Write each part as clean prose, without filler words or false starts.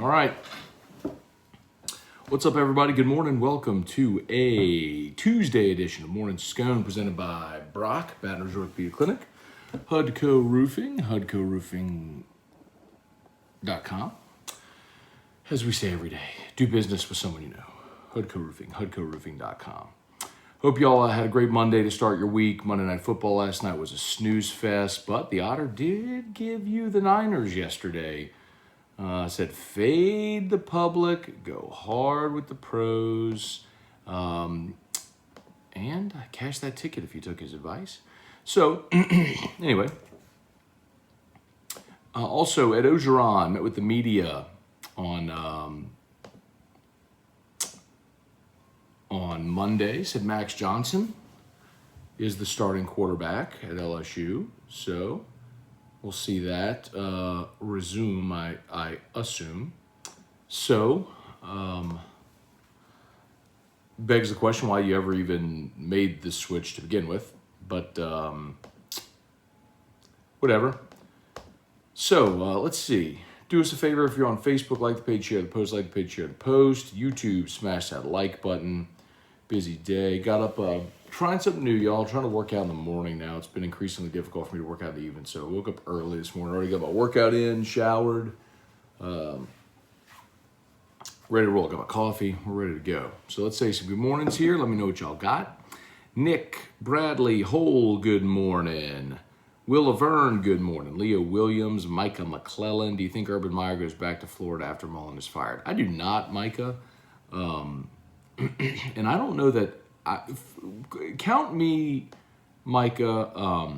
All right. What's up, everybody? Good morning. Welcome to a Tuesday edition of Morning Scone presented by Brock, Baton Rouge Orthopedic Clinic, Hudco Roofing, hudcoroofing.com. As we say every day, do business with someone you know. Hudco Roofing, hudcoroofing.com. Hope y'all had a great Monday to start your week. Monday Night Football last night was a snooze fest, but the Otter did give you the Niners yesterday. Said fade the public, go hard with the pros, and I cashed that ticket if you took his advice. So, anyway, also Ed Ogeron met with the media on Monday. Said Max Johnson is the starting quarterback at LSU, so we'll see that resume, I assume. So, begs the question why you ever even made this switch to begin with. But whatever. So, let's see. Do us a favor if you're on Facebook, like the page, share the post, like the page, share the post. YouTube, smash that like button. Busy day. Got up trying something new, y'all. Trying to work out in the morning now. It's been increasingly difficult for me to work out in the evening. So I woke up early this morning. Already got my workout in, showered. Ready to roll. Got my coffee. We're ready to go. So let's say some good mornings here. Let me know what y'all got. Nick Bradley Hole, good morning. Will Laverne, good morning. Leo Williams, Micah McClellan. Do you think Urban Meyer goes back to Florida after Mullen is fired? I do not, Micah. And I don't know that count me, Micah,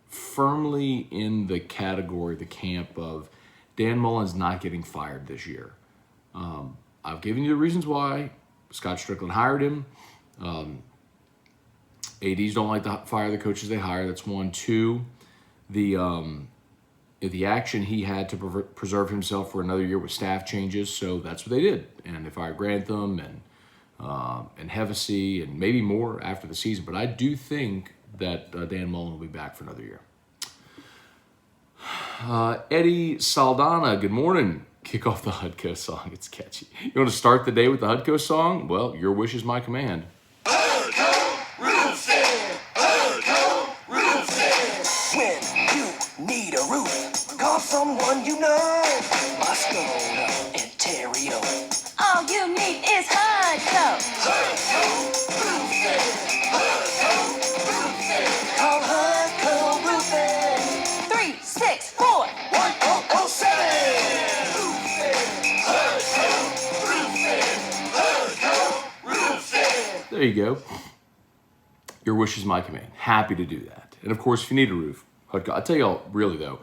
firmly in the category, the camp of Dan Mullen's not getting fired this year. I've given you the reasons why. Scott Strickland hired him. ADs don't like to fire the coaches they hire. That's one. Two, the action he had to preserve himself for another year with staff changes. So that's what they did. And they fired Grantham and Hevesy and maybe more after the season. But I do think that Dan Mullen will be back for another year. Eddie Saldana, good morning. Kick off the Hudco song. It's catchy. You want to start the day with the Hudco song? Well, your wish is my command. Hudco Roofing! Hudco Roofing! When you need a roof, call someone you know. Scone, Ontario. All you need is Hudco. Hudco Roofing! Hudco Roofing! Call Hudco Roofing! 364-1007. There you go. Your wish is my command. Happy to do that. And of course, if you need a roof, Hudco. I'll tell y'all, really though,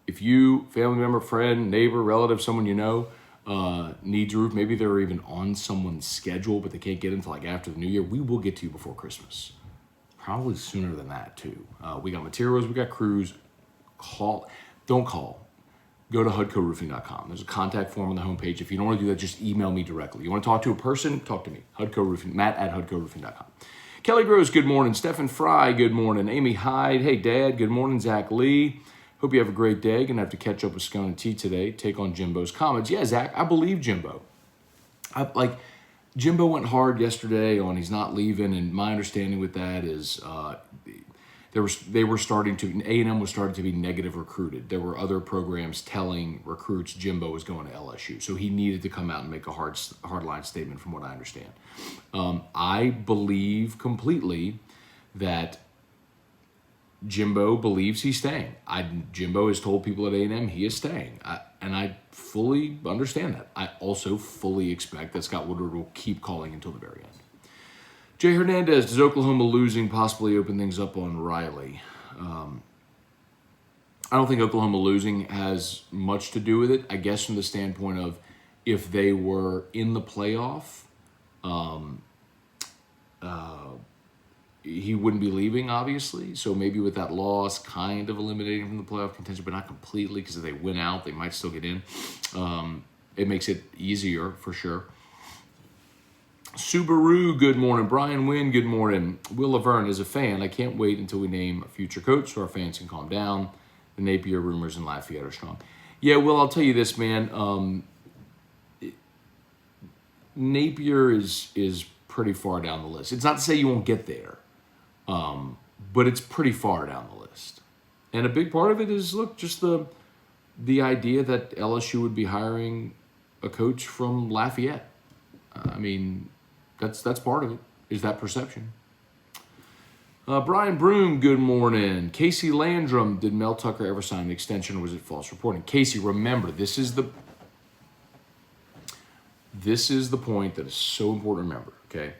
if you, family member, friend, neighbor, relative, someone you know, needs a roof, maybe they're even on someone's schedule, but they can't get until like after the new year, we will get to you before Christmas. Probably sooner than that too. We got materials, we got crews. Don't call. Go to hudcoroofing.com. There's a contact form on the homepage. If you don't want to do that, just email me directly. You want to talk to a person? Talk to me. Hudco Roofing, Matt@hudcoroofing.com. Kelly Gross, good morning. Stephen Fry, good morning. Amy Hyde, hey Dad, good morning. Zach Lee, hope you have a great day. Gonna have to catch up with Scone and T today. Take on Jimbo's comments. Yeah, Zach, I believe Jimbo. Jimbo went hard yesterday on he's not leaving, and my understanding with that is A&M was starting to be negative recruited. There were other programs telling recruits Jimbo was going to LSU, so he needed to come out and make a hard line statement, from what I understand. I believe completely that Jimbo believes he's staying. Jimbo has told people at A&M he is staying, and I fully understand that. I also fully expect that Scott Woodward will keep calling until the very end. Jay Hernandez, does Oklahoma losing possibly open things up on Riley? I don't think Oklahoma losing has much to do with it. I guess from the standpoint of if they were in the playoff, he wouldn't be leaving, obviously. So maybe with that loss, kind of eliminating him from the playoff contention, but not completely, because if they win out, they might still get in. It makes it easier for sure. Subaru, good morning. Brian Wynn, good morning. Will Laverne is a fan. I can't wait until we name a future coach so our fans can calm down. The Napier rumors in Lafayette are strong. Yeah, well, I'll tell you this, man. Napier is pretty far down the list. It's not to say you won't get there, but it's pretty far down the list. And a big part of it is, look, just the idea that LSU would be hiring a coach from Lafayette. I mean, that's part of it, is that perception. Brian Broom, good morning. Casey Landrum, did Mel Tucker ever sign an extension, or was it false reporting? Casey, remember, this is the point that is so important to remember, okay?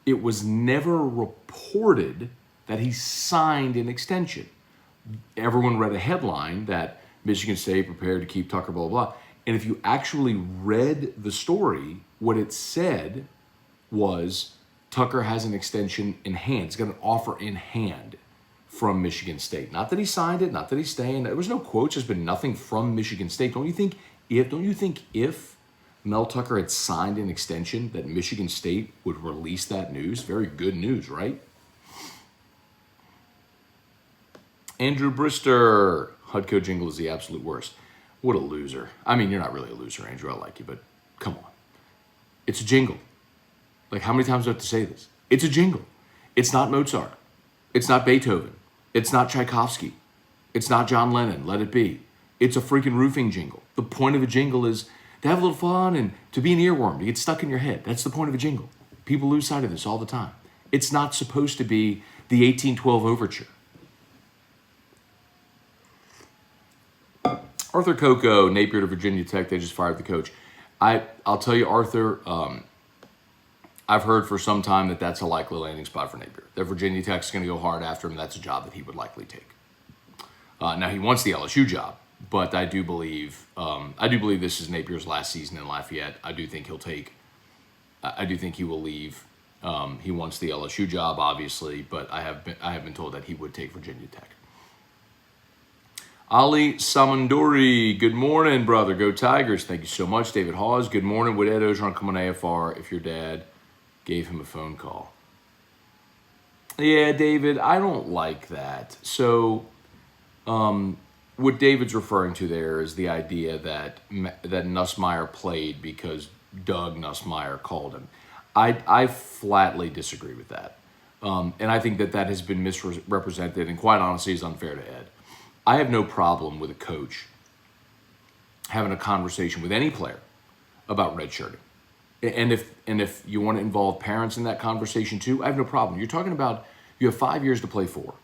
It was never reported that he signed an extension. Everyone read a headline that Michigan State prepared to keep Tucker, blah, blah, blah. And if you actually read the story, what it said was Tucker has an extension in hand. He's got an offer in hand from Michigan State. Not that he signed it, not that he's staying. There was no quotes. There's been nothing from Michigan State. Don't you think if Mel Tucker had signed an extension that Michigan State would release that news? Very good news, right? Andrew Brister, Hudco jingle is the absolute worst. What a loser. I mean, you're not really a loser, Andrew. I like you, but come on. It's a jingle. Like, how many times do I have to say this? It's a jingle. It's not Mozart. It's not Beethoven. It's not Tchaikovsky. It's not John Lennon. Let it be. It's a freaking roofing jingle. The point of a jingle is to have a little fun and to be an earworm, to get stuck in your head. That's the point of a jingle. People lose sight of this all the time. It's not supposed to be the 1812 overture. Arthur Coco, Napier to Virginia Tech, they just fired the coach. I'll tell you, Arthur, I've heard for some time that that's a likely landing spot for Napier. That Virginia Tech's going to go hard after him. That's a job that he would likely take. Now, he wants the LSU job, but I do believe this is Napier's last season in Lafayette. I do think he will leave. He wants the LSU job, obviously, but I have been told that he would take Virginia Tech. Ali Samandori, good morning, brother. Go Tigers. Thank you so much. David Hawes, good morning. Would Ed Ogeron come on AFR if your dad gave him a phone call? Yeah, David, I don't like that. So what David's referring to there is the idea that Nussmeier played because Doug Nussmeier called him. I flatly disagree with that. And I think that has been misrepresented and quite honestly is unfair to Ed. I have no problem with a coach having a conversation with any player about redshirting. And if you want to involve parents in that conversation too, I have no problem. You're talking about you have 5 years to play for.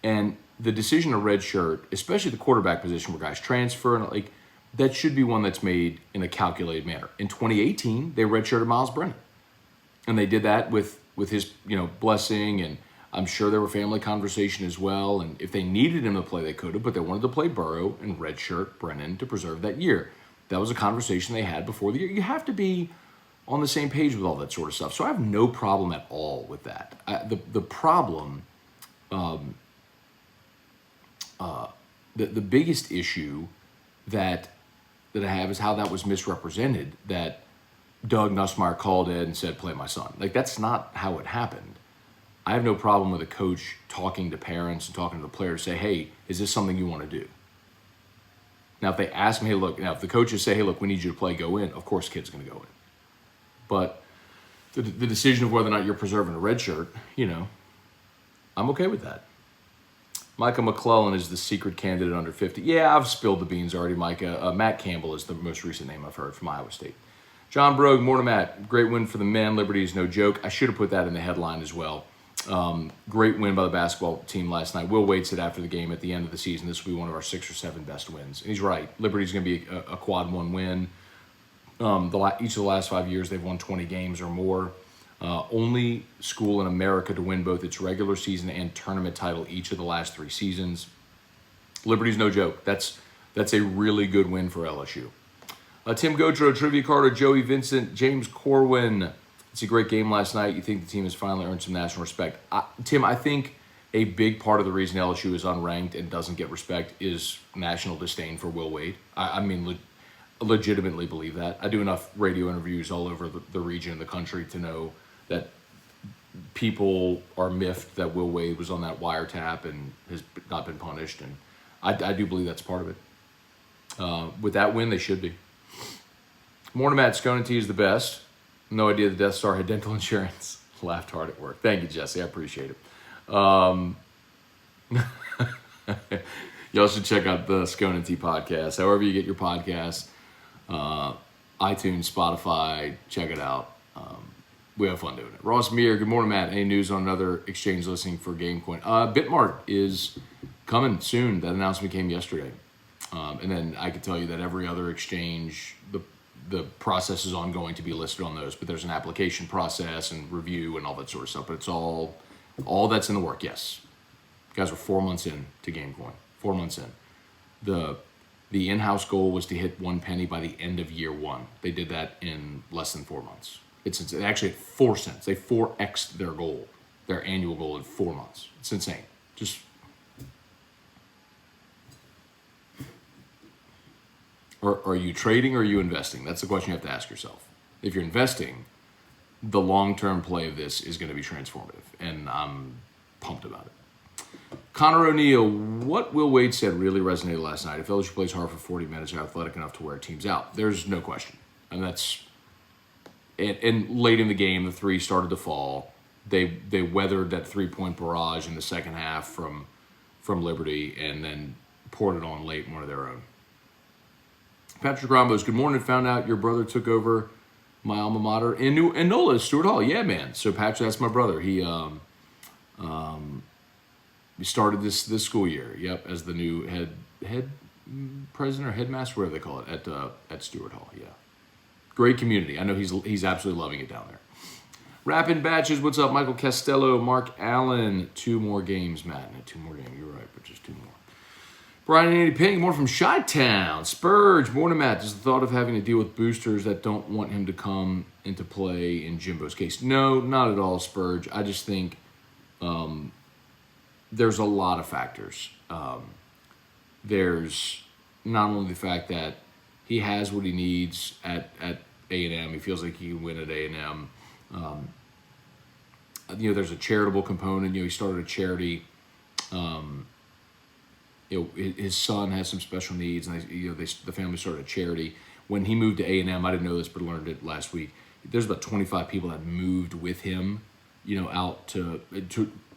And the decision to redshirt, especially the quarterback position where guys transfer, and like that should be one that's made in a calculated manner. In 2018, they redshirted Miles Brennan. And they did that with his, blessing, and I'm sure there were family conversation as well. And if they needed him to play, they could have, but they wanted to play Burrow and redshirt Brennan to preserve that year. That was a conversation they had before the year. You have to be on the same page with all that sort of stuff. So I have no problem at all with that. The problem, the biggest issue that I have is how that was misrepresented, that Doug Nussmeier called Ed and said, play my son. Like, that's not how it happened. I have no problem with a coach talking to parents and talking to the player to say, hey, is this something you want to do? Now, if they ask me, hey, look, now if the coaches say, hey, look, we need you to play, go in, of course kid's going to go in. But the decision of whether or not you're preserving a red shirt, I'm okay with that. Micah McClellan is the secret candidate under 50. Yeah, I've spilled the beans already, Micah. Matt Campbell is the most recent name I've heard from Iowa State. John Brogue, morning, Matt. Great win for the men. Liberty is no joke. I should have put that in the headline as well. Great win by the basketball team last night. Will Wade said after the game at the end of the season, this will be one of our 6 or 7 best wins. And he's right. Liberty's going to be a quad 1 win. Each of the last 5 years, they've won 20 games or more. Only school in America to win both its regular season and tournament title each of the last 3 seasons. Liberty's no joke. That's a really good win for LSU. Tim Gaudreau, Trivia Carter, Joey Vincent, James Corwin. It's a great game last night. You think the team has finally earned some national respect. Tim, I think a big part of the reason LSU is unranked and doesn't get respect is national disdain for Will Wade. I mean, legitimately believe that. I do enough radio interviews all over the region and the country to know that people are miffed that Will Wade was on that wiretap and has not been punished. And I do believe that's part of it. With that win, they should be. Morning, Matt. Scone and T is the best. No idea the Death Star had dental insurance. Laughed hard at work. Thank you, Jesse. I appreciate it. Y'all should check out the Scone and T podcast. However you get your podcast, iTunes, Spotify, check it out. We have fun doing it. Ross Meir, good morning, Matt. Any news on another exchange listing for GameCoin? Bitmart is coming soon. That announcement came yesterday. And then I can tell you that every other exchange, the process is ongoing to be listed on those, but there's an application process and review and all that sort of stuff. But it's all that's in the work. Yes, you guys are 4 months in to GameCoin. 4 months in. The in-house goal was to hit 1 penny by the end of year one. They did that in less than 4 months. It's actually at 4 cents. They 4x'd their goal, their annual goal in 4 months. It's insane. Just. Are you trading or are you investing? That's the question you have to ask yourself. If you're investing, the long-term play of this is going to be transformative, and I'm pumped about it. Connor O'Neill, what Will Wade said really resonated last night. If LSU plays hard for 40 minutes, they're athletic enough to wear teams out. There's no question. And that's... And late in the game, the three started to fall. They weathered that 3-point barrage in the second half from Liberty and then poured it on late in one of their own. Patrick Ramos, good morning. Found out your brother took over my alma mater in NOLA, Stuart Hall. Yeah, man. So Patrick, that's my brother. He started this school year. Yep, as the new head president or headmaster, whatever they call it, at Stuart Hall. Yeah, great community. I know he's absolutely loving it down there. Rapping Batches, what's up? Michael Castello, Mark Allen. 2 more games, Matt. No, 2 more games. You're right, but just 2 more. Brian and Andy Ping, more from Chi-Town. Spurge, morning, Matt. Does the thought of having to deal with boosters that don't want him to come into play in Jimbo's case? No, not at all, Spurge. I just think there's a lot of factors. There's not only the fact that he has what he needs at A&M. He feels like he can win at A&M. There's a charitable component. He started a charity. His son has some special needs, and the family started a charity. When he moved to A&M, I didn't know this, but learned it last week. There's about 25 people that moved with him, out to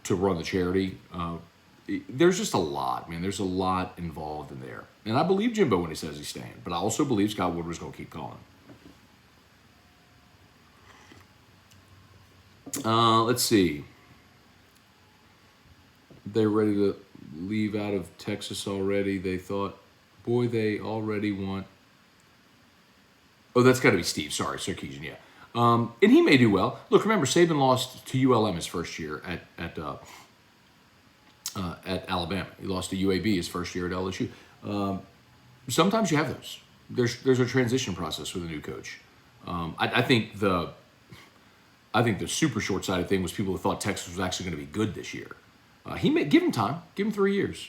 run the charity. There's just a lot, man. There's a lot involved in there, and I believe Jimbo when he says he's staying, but I also believe Scott Woodward's going to keep calling. Let's see. They're ready to leave out of Texas already. They thought, boy, they already want. Oh, that's got to be Steve. Sorry, Sarkeesian. Yeah, and he may do well. Look, remember Saban lost to ULM his first year at Alabama. He lost to UAB his first year at LSU. Sometimes you have those. There's a transition process with a new coach. I think the super short-sighted thing was people who thought Texas was actually going to be good this year. He may give him time. Give him 3 years.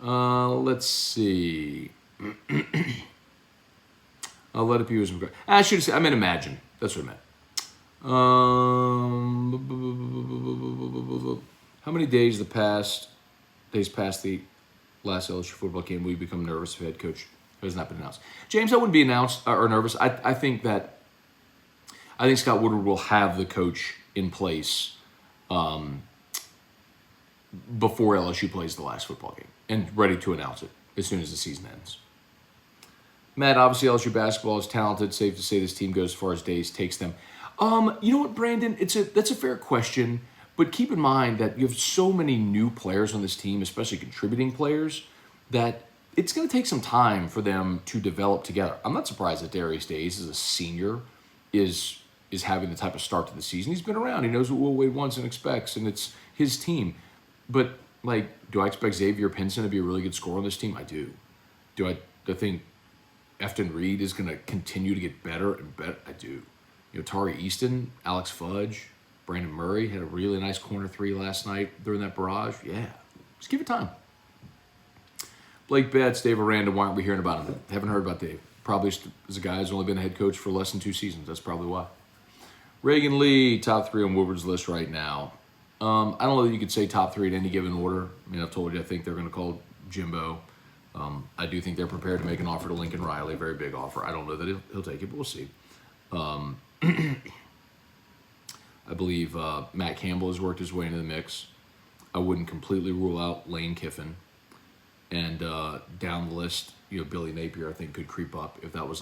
Let's see. I'll let it be as I should have said. I meant imagine. That's what I meant. How many days past the last LSU football game will you become nervous if head coach has not been announced? James, I wouldn't be announced or nervous. I think Scott Woodward will have the coach in place before LSU plays the last football game and ready to announce it as soon as the season ends. Matt, obviously LSU basketball is talented. Safe to say this team goes as far as Days takes them. You know what, Brandon? That's a fair question, but keep in mind that you have so many new players on this team, especially contributing players, that it's going to take some time for them to develop together. I'm not surprised that Darius Days, as a senior, is having the type of start to the season. He's been around. He knows what Will Wade wants and expects, and it's his team. But, do I expect Xavier Pinson to be a really good scorer on this team? I do. Do I think Efton Reed is going to continue to get better and better? I do. Tari Easton, Alex Fudge, Brandon Murray had a really nice corner 3 last night during that barrage. Yeah. Just give it time. Blake Betts, Dave Aranda, why aren't we hearing about him? Haven't heard about Dave. Probably as a guy who's only been a head coach for less than 2 seasons. That's probably why. Reagan Lee, top 3 on Woodward's list right now. I don't know that you could say top 3 in any given order. I've told you I think they're going to call Jimbo. I do think they're prepared to make an offer to Lincoln Riley, a very big offer. I don't know that he'll take it, but we'll see. I believe Matt Campbell has worked his way into the mix. I wouldn't completely rule out Lane Kiffin. And down the list, Billy Napier, I think, could creep up if that was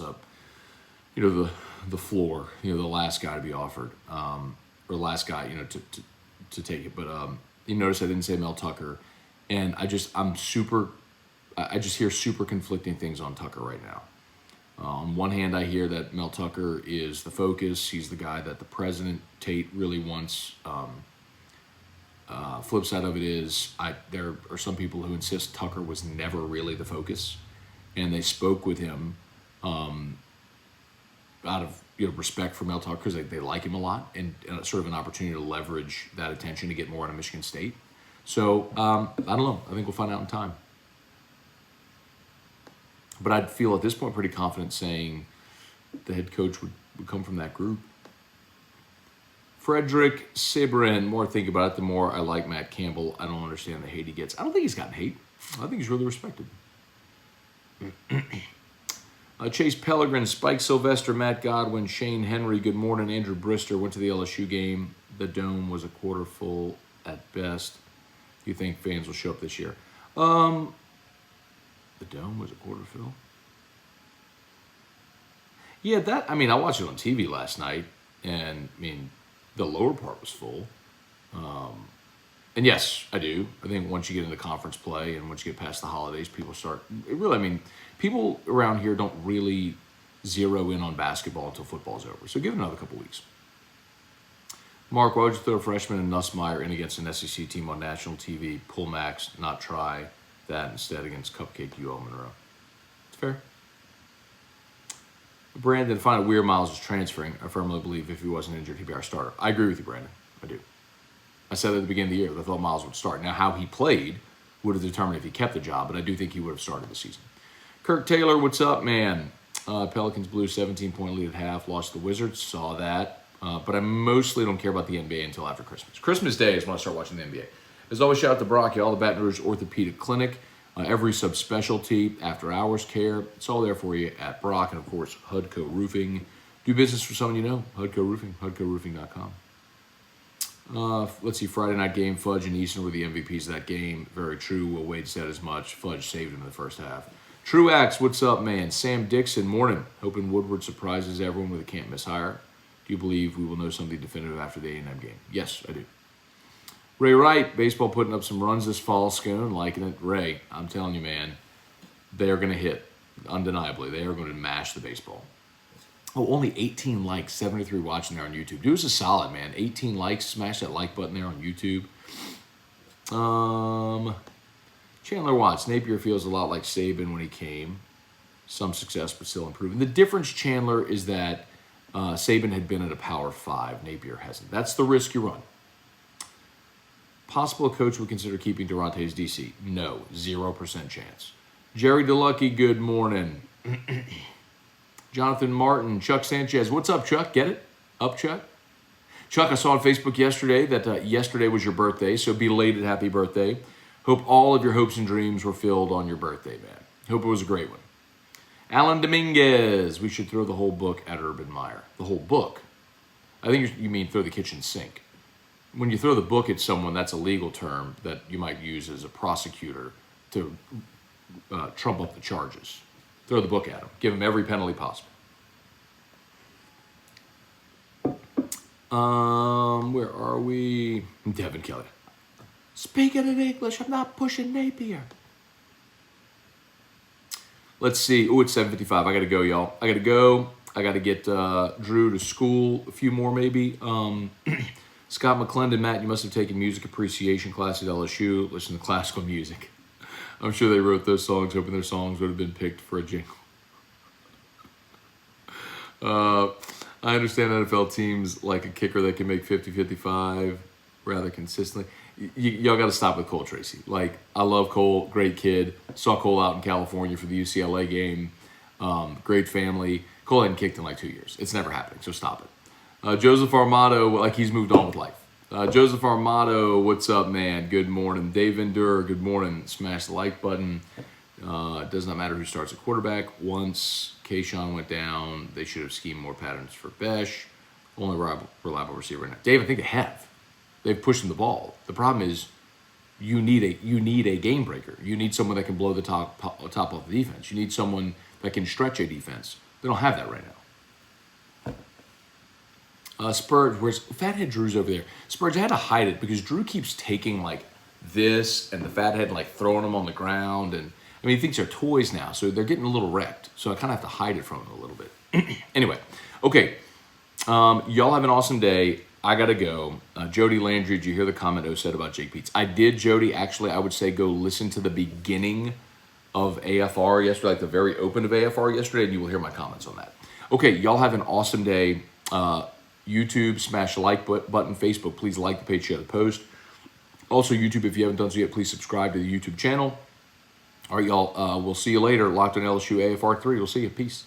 the floor, the last guy to be offered, or last guy, to take it. But you notice I didn't say Mel Tucker, and I just hear super conflicting things on Tucker right now. On one hand, I hear that Mel Tucker is the focus. He's the guy that the president, Tate, really wants. Flip side of it is, there are some people who insist Tucker was never really the focus, and they spoke with him out of respect for Mel Tucker because they like him a lot, and sort of an opportunity to leverage that attention to get more out of Michigan State. So I don't know. I think we'll find out in time. But I'd feel at this point pretty confident saying the head coach would come from that group. Frederick Sabrin, more I think about it, the more I like Matt Campbell. I don't understand the hate he gets. I don't think he's gotten hate. I think he's really respected. Chase Pellegrin, Spike Sylvester, Matt Godwin, Shane Henry, good morning. Andrew Brister went to the LSU game. The Dome was a quarter full at best. Do you think fans will show up this year? The Dome was a quarter fill? Yeah, I watched it on TV last night, and, the lower part was full. And yes, I do. I think once you get into conference play and once you get past the holidays, people people around here don't really zero in on basketball until football's over. So give it another couple weeks. Mark, why would you throw a freshman and Nussmeier in against an SEC team on national TV? Pull Max, not try that instead against Cupcake UL Monroe. It's fair. Brandon, find it weird Miles is transferring. I firmly believe if he wasn't injured, he'd be our starter. I agree with you, Brandon. I do. I said at the beginning of the year that I thought Miles would start. Now, how he played would have determined if he kept the job, but I do think he would have started the season. Kirk Taylor, what's up, man? Pelicans blew 17-point lead at half, lost the Wizards, saw that. But I mostly don't care about the NBA until after Christmas. Christmas Day is when I start watching the NBA. As always, shout out to Brocky, all the Baton Rouge Orthopedic Clinic, every subspecialty, after-hours care. It's all there for you at Brock, and, of course, Hudco Roofing. Do business for someone you know, Hudco Roofing, hudcoroofing.com. Let's see, Friday night game, Fudge and Easton were the MVPs of that game. Very true. Will Wade said as much. Fudge saved him in the first half. Truax, what's up, man? Sam Dixon, morning. Hoping Woodward surprises everyone with a can't-miss hire. Do you believe we will know something definitive after the A&M game? Yes, I do. Ray Wright, baseball putting up some runs this fall. Scone, liking it. Ray, I'm telling you, man, they are going to hit, undeniably. They are going to mash the baseball. Oh, only 18 likes, 73 watching there on YouTube. Do us a solid, man. 18 likes, smash that like button there on YouTube. Chandler Watts, Napier feels a lot like Saban when he came. Some success, but still improving. The difference, Chandler, is that Saban had been at a Power 5. Napier hasn't. That's the risk you run. Possible coach would consider keeping Durante's DC. No, 0% chance. Jerry DeLucky, good morning. Jonathan Martin, Chuck Sanchez. What's up, Chuck? Get it? Up, Chuck? Chuck, I saw on Facebook yesterday that yesterday was your birthday, so belated happy birthday. Hope all of your hopes and dreams were filled on your birthday, man. Hope it was a great one. Alan Dominguez, we should throw the whole book at Urban Meyer. The whole book? I think you mean throw the kitchen sink. When you throw the book at someone, that's a legal term that you might use as a prosecutor to trump up the charges. Throw the book at him. Give him every penalty possible. Where are we? Devin Kelly. Speaking in English, I'm not pushing Napier. Let's see. Oh, it's 7:55. I got to go, y'all. I got to go. I got to get Drew to school. A few more, maybe. Scott McClendon, Matt, you must have taken music appreciation class at LSU. Listen to classical music. I'm sure they wrote those songs, hoping their songs would have been picked for a jingle. I understand NFL teams like a kicker that can make 50-55 rather consistently. Y'all got to stop with Cole Tracy. Like, I love Cole, great kid. Saw Cole out in California for the UCLA game. Great family. Cole hadn't kicked in like 2 years. It's never happening, so stop it. Joseph Armato, like he's moved on with life. Joseph Armato, what's up, man? Good morning. Dave Vendur, good morning. Smash the like button. It does not matter who starts at quarterback. Once Kayshawn went down, they should have schemed more patterns for Besh. Only reliable receiver right now. Dave, I think they have. They've pushed him the ball. The problem is you need a game breaker. You need someone that can blow the top off the defense. You need someone that can stretch a defense. They don't have that right now. Spurge, where's Fathead Drew's over there? Spurge, I had to hide it because Drew keeps taking like this and the Fathead and like throwing them on the ground, and I mean he thinks they're toys now, so they're getting a little wrecked. So I kind of have to hide it from him a little bit. Anyway, okay. Y'all have an awesome day. I gotta go. Jody Landry, did you hear the comment O said about Jake Peets? I did, Jody. Actually, I would say go listen to the beginning of AFR yesterday, like the very open of AFR yesterday, and you will hear my comments on that. Okay, y'all have an awesome day. YouTube, smash the like button. Facebook, please like the page, share the post. Also, YouTube, if you haven't done so yet, please subscribe to the YouTube channel. All right, y'all, we'll see you later. Locked on LSU AFR 3. We'll see you. Peace.